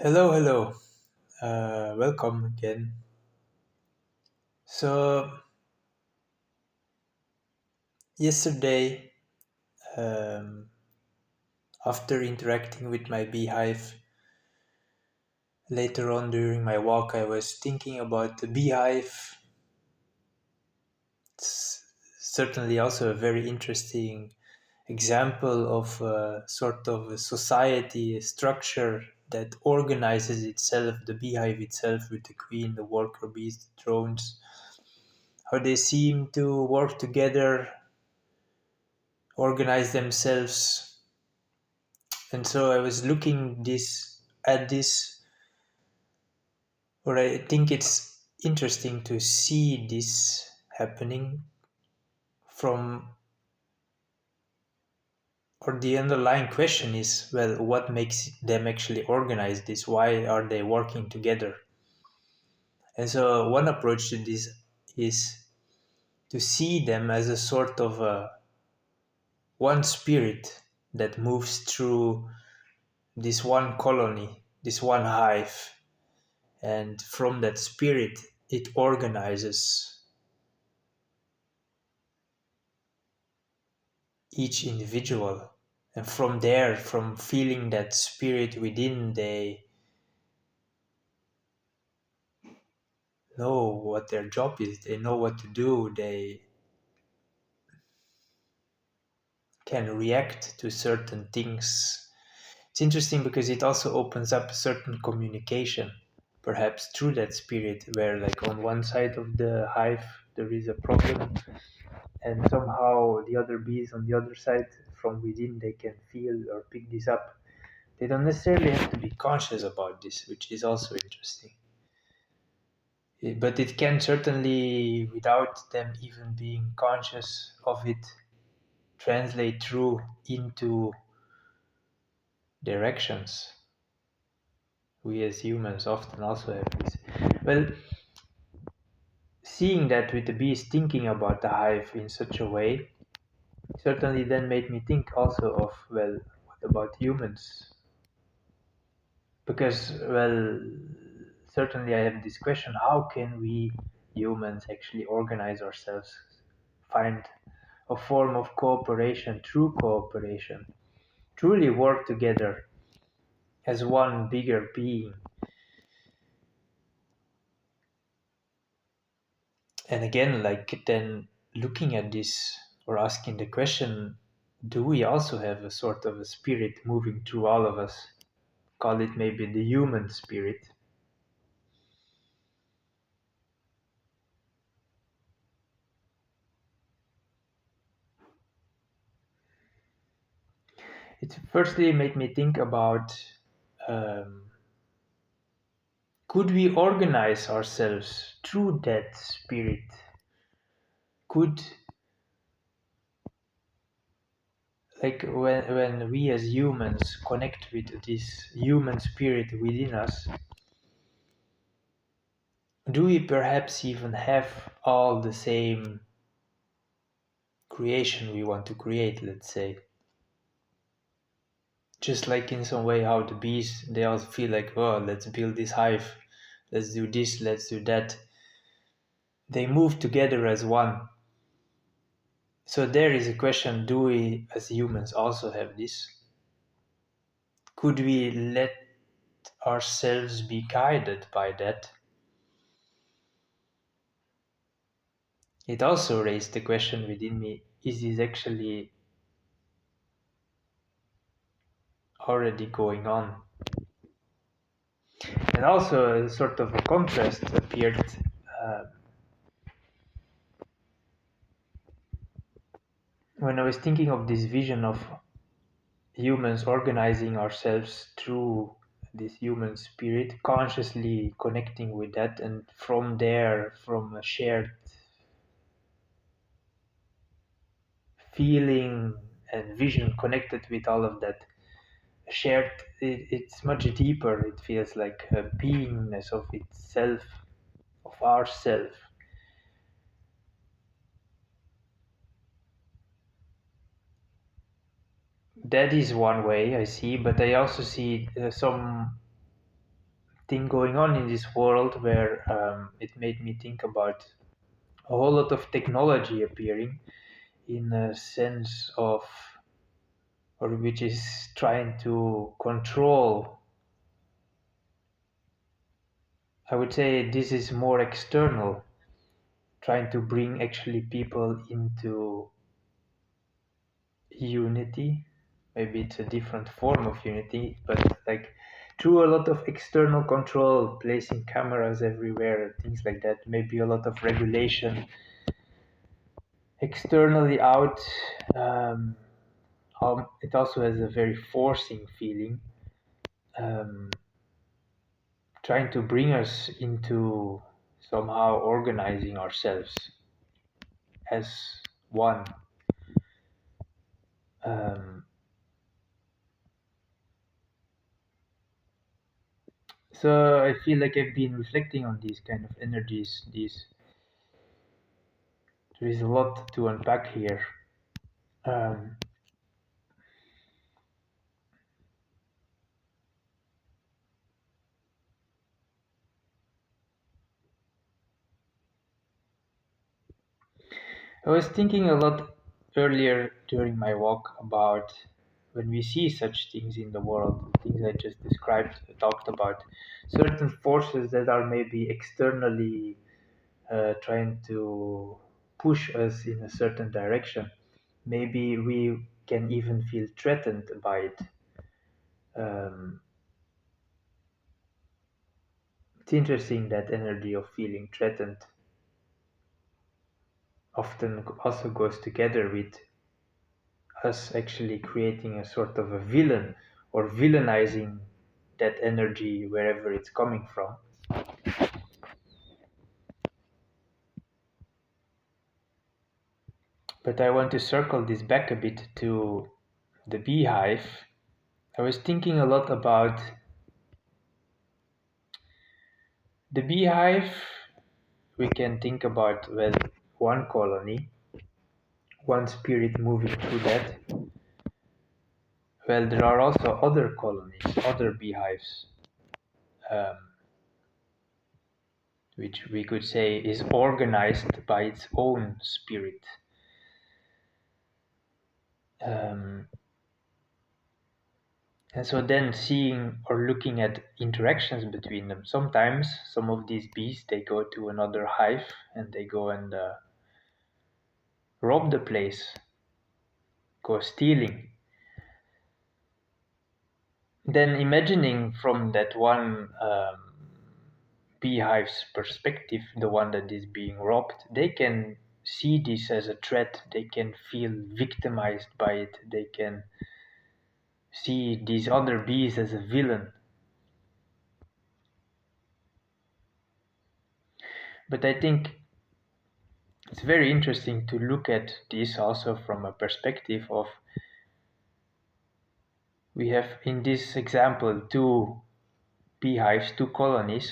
Hello, hello. Welcome again. So, yesterday, um, after interacting with my beehive, later on during my walk, I was thinking about the beehive. It's certainly also a very interesting example of a sort of a society, a structure that organizes itself, the beehive itself, with the queen, the worker bees, the drones, how they seem to work together, organize themselves. And so I was looking this at this, or I think it's interesting to see this happening from, or the underlying question is, well, what makes them actually organize this? Why are they working together? And so one approach to this is to see them as a sort of one spirit that moves through this one colony, this one hive, and from that spirit it organizes each individual, and from there, from feeling that spirit within, they know what their job is, they know what to do, they can react to certain things. It's interesting because it also opens up a certain communication, perhaps through that spirit, where like on one side of the hive there is a problem, and somehow the other bees on the other side, from within, they can feel or pick this up. They don't necessarily have to be conscious about this, which is also interesting. But it can certainly, without them even being conscious of it, translate through into their actions. We as humans often also have this. Well, seeing that with the bees thinking about the hive in such a way certainly then made me think also of, well, what about humans? Because, well, certainly I have this question: how can we humans actually organize ourselves, find a form of cooperation, true cooperation, truly work together as one bigger being? And again, like, then looking at this, or asking the question, do we also have a sort of a spirit moving through all of us? Call it maybe the human spirit. It firstly made me think about, um, could we organize ourselves through that spirit? Could, like, when we as humans connect with this human spirit within us, do we perhaps even have all the same creation we want to create, let's say? Just like in some way how the bees, they all feel like, oh, let's build this hive, let's do this, let's do that. They move together as one. So there is a question: do we as humans also have this? Could we let ourselves be guided by that? It also raised the question within me: is this actually already going on? And also, a sort of a contrast appeared uh, when I was thinking of this vision of humans organizing ourselves through this human spirit, consciously connecting with that, and from there, from a shared feeling and vision connected with all of that shared, it's much deeper. It feels like a beingness of itself, of ourself. That is one way I see, but I also see some thing going on in this world where it made me think about a whole lot of technology appearing in a sense of, or which is trying to control. I would say this is more external, trying to bring actually people into unity. Maybe it's a different form of unity, but like through a lot of external control, placing cameras everywhere, things like that, maybe a lot of regulation externally out. Um, it also has a very forcing feeling, um, trying to bring us into somehow organizing ourselves as one. Um, so I feel like I've been reflecting on these kind of energies. There is a lot to unpack here. Um, I was thinking a lot earlier during my walk about when we see such things in the world, things I just described, talked about, certain forces that are maybe externally trying to push us in a certain direction. Maybe we can even feel threatened by it. Um, it's interesting that energy of feeling threatened often also goes together with us actually creating a sort of a villain or villainizing that energy wherever it's coming from. But I want to circle this back a bit to the beehive. I was thinking a lot about the beehive. We can think about, well, one colony, one spirit moving through that. Well, there are also other colonies, other beehives, um, which we could say is organized by its own spirit. Um, and so then seeing or looking at interactions between them. Sometimes some of these bees, they go to another hive and they go and rob the place, go stealing. Then imagining from that one beehive's perspective, the one that is being robbed, they can see this as a threat. They can feel victimized by it. They can see these other bees as a villain. But I think it's very interesting to look at this also from a perspective of, we have in this example two beehives, two colonies,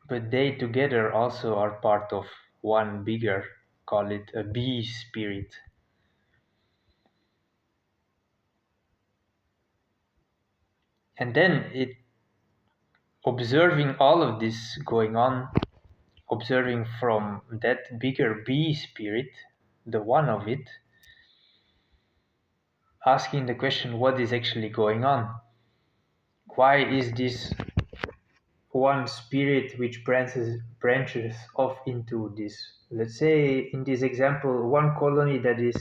but they together also are part of one bigger, call it a bee spirit. And then it observing all of this going on, observing from that bigger bee spirit, the one of it, asking the question, what is actually going on? Why is this one spirit which branches off into this, let's say in this example, one colony that is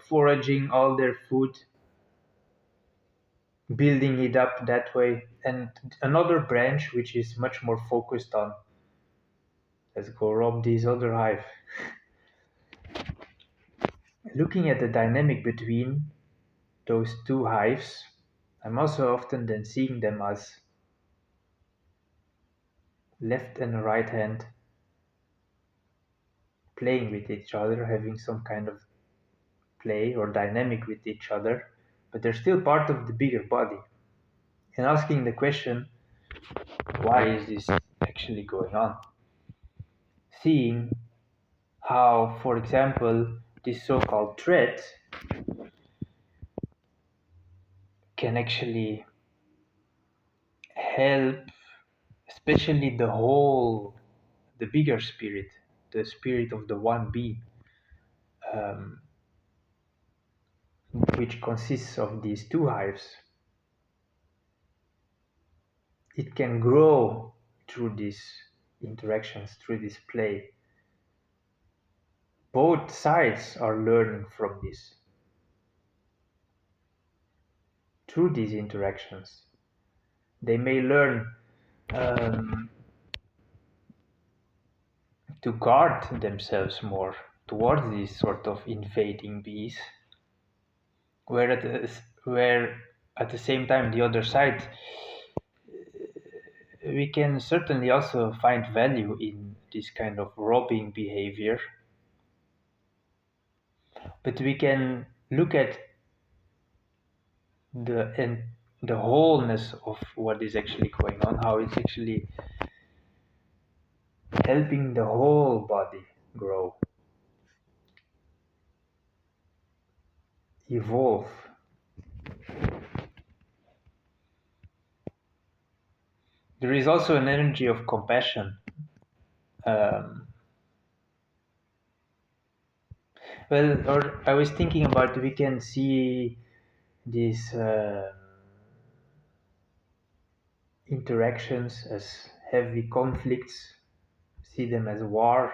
foraging all their food, building it up that way, and another branch which is much more focused on, let's go rob this other hive. Looking at the dynamic between those two hives, I'm also often then seeing them as left and right hand playing with each other, having some kind of play or dynamic with each other, but they're still part of the bigger body. And asking the question, why is this actually going on? Seeing how, for example, this so-called threat can actually help, especially the bigger spirit, the spirit of the one B, um, which consists of these two hives. It can grow through these interactions, through this play. Both sides are learning from this, through these interactions. They may learn um, to guard themselves more towards these sort of invading bees, where at the same time the other side, we can certainly also find value in this kind of robbing behavior, but we can look at the wholeness of what is actually going on, how it's actually helping the whole body grow, evolve. There is also an energy of compassion. Um, or I was thinking about, we can see these interactions as heavy conflicts, see them as war.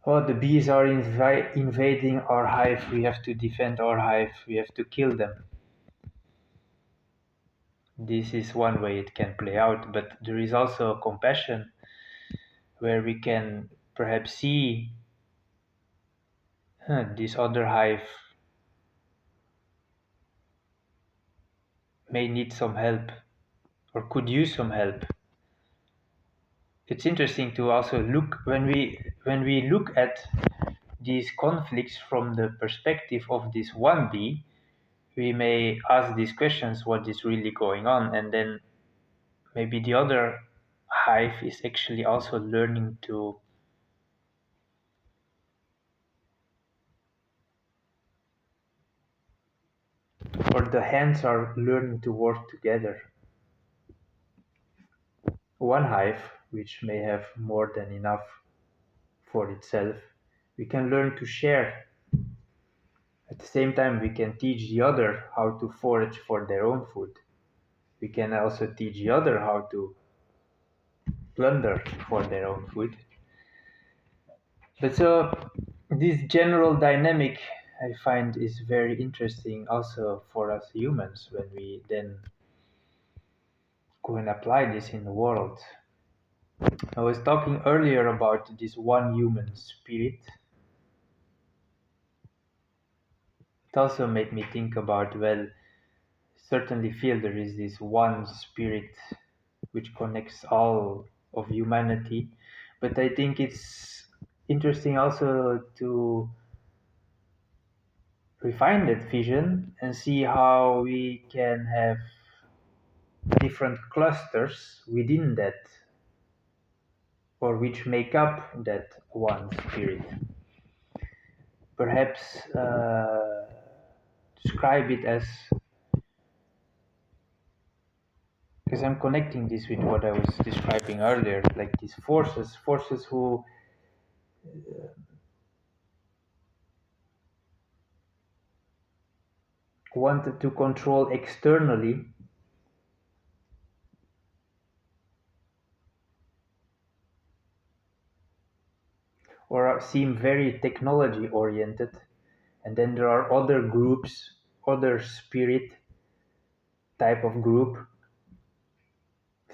Oh, the bees are invading our hive, we have to defend our hive, we have to kill them. This is one way it can play out, but there is also compassion, where we can perhaps see this other hive may need some help or could use some help. It's interesting to also look, when we look at these conflicts from the perspective of this one bee, we may ask these questions: what is really going on? And then maybe the other hive is actually also learning to or the hands are learning to work together. One hive, which may have more than enough for itself, we can learn to share. At the same time, we can teach the other how to forage for their own food. We can also teach the other how to plunder for their own food. But so this general dynamic, I find, is very interesting also for us humans, when we then go and apply this in the world. I was talking earlier about this one human spirit. It also made me think about, well, certainly feel there is this one spirit which connects all of humanity, but I think it's interesting also to refine that vision and see how we can have different clusters within that, or which make up that one spirit. Perhaps describe it as, because I'm connecting this with what I was describing earlier, like these forces who wanted to control externally, or seem very technology oriented, and then there are other groups, other spirit type of group,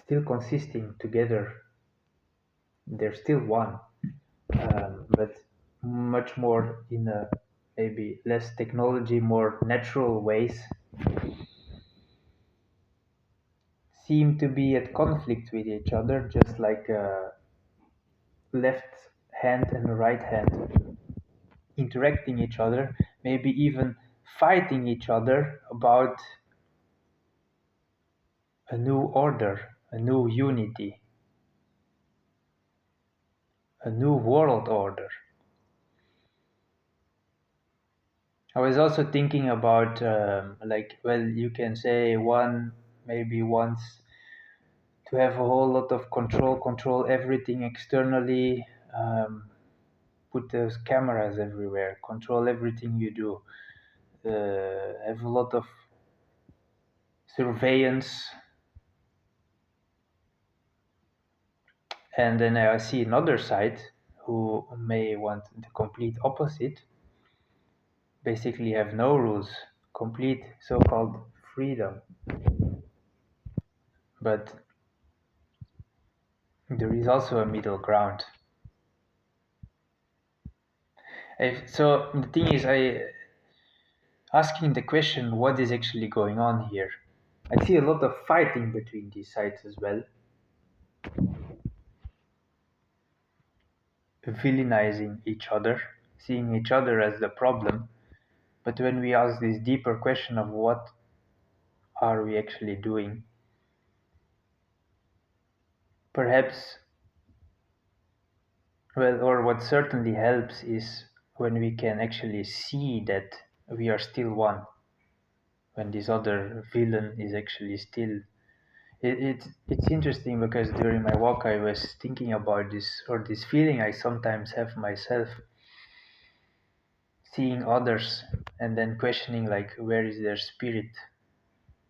still consisting together. They're still one, but much more in a maybe less technology, more natural ways, seem to be at conflict with each other, just like left hand and right hand interacting each other, maybe even fighting each other about a new order, a new unity, a new world order. I was also thinking about, like, well, you can say one maybe wants to have a whole lot of control everything externally, put those cameras everywhere, control everything you do, have a lot of surveillance. And then I see another side who may want the complete opposite, basically have no rules, complete so-called freedom. But there is also a middle ground. So the thing is, asking the question, what is actually going on here? I see a lot of fighting between these sides as well, villainizing each other, seeing each other as the problem. But when we ask this deeper question of what are we actually doing, perhaps, well, or what certainly helps is when we can actually see that we are still one, when this other villain is actually still. It's interesting because during my walk I was thinking about this, or this feeling I sometimes have myself, seeing others and then questioning like where is their spirit.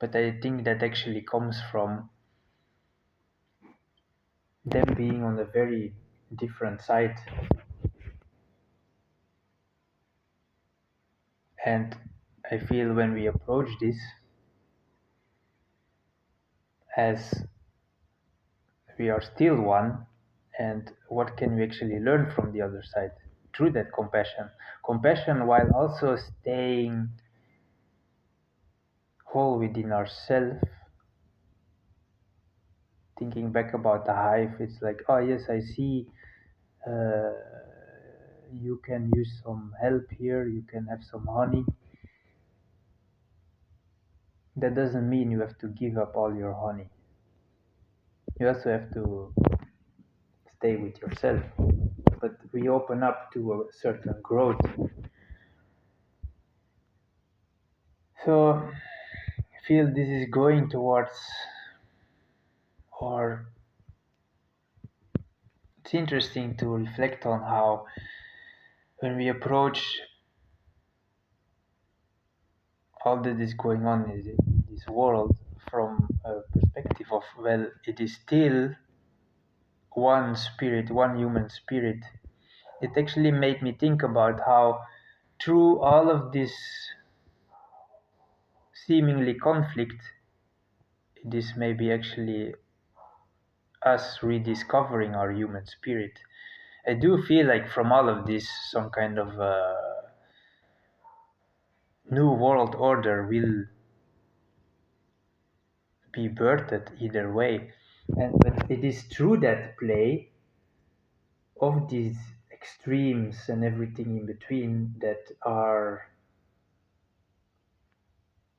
But I think that actually comes from them being on a very different side. And I feel when we approach this as we are still one, and what can we actually learn from the other side through that compassion while also staying whole within ourselves. Thinking back about the hive, it's like, oh yes, I see, uh, you can use some help here, you can have some honey. That doesn't mean you have to give up all your honey. You also have to stay with yourself, but we open up to a certain growth. So I feel this is going towards, or it's interesting to reflect on how when we approach all that is going on in this world from a perspective of, well, it is still one spirit, one human spirit. It actually made me think about how through all of this seemingly conflict, it is maybe actually us rediscovering our human spirit. I do feel like from all of this, some kind of new world order will be birthed either way. But it is through that play of these extremes and everything in between that are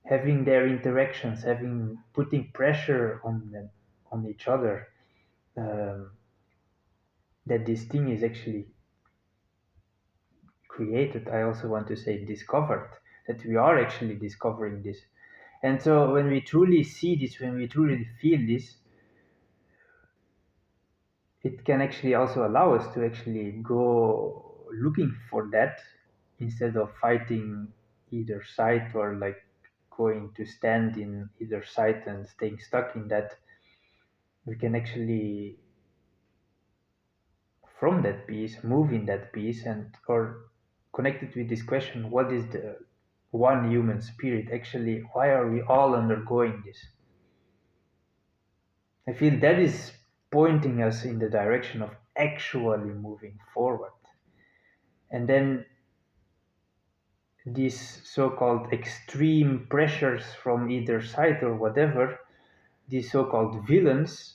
having their interactions, having putting pressure on them, on each other, um, that this thing is actually created. I also want to say discovered, that we are actually discovering this. And so when we truly see this, when we truly feel this, it can actually also allow us to actually go looking for that instead of fighting either side, or like going to stand in either side and staying stuck in that. We can actually from that piece move in that piece, and or connected with this question, what is the one human spirit actually, why are we all undergoing this? I feel that is pointing us in the direction of actually moving forward. And then these so-called extreme pressures from either side or whatever, these so-called villains,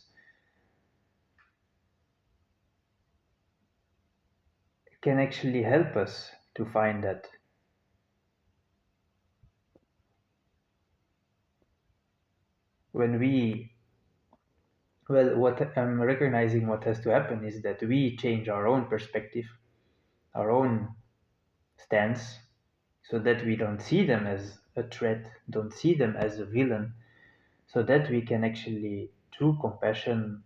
can actually help us to find that. When we, well, what I'm recognizing, what has to happen is that we change our own perspective, our own stance, so that we don't see them as a threat, don't see them as a villain, so that we can actually, through compassion,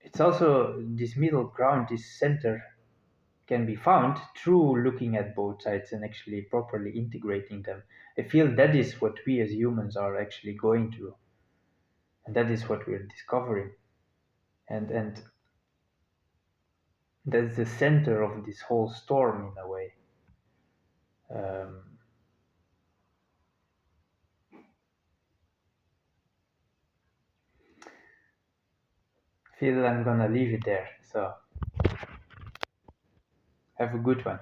it's also this middle ground, this center can be found through looking at both sides and actually properly integrating them. I feel that is what we as humans are actually going through, and that is what we're discovering. And that's the center of this whole storm in a way. Um, feel I'm gonna leave it there. So have a good one.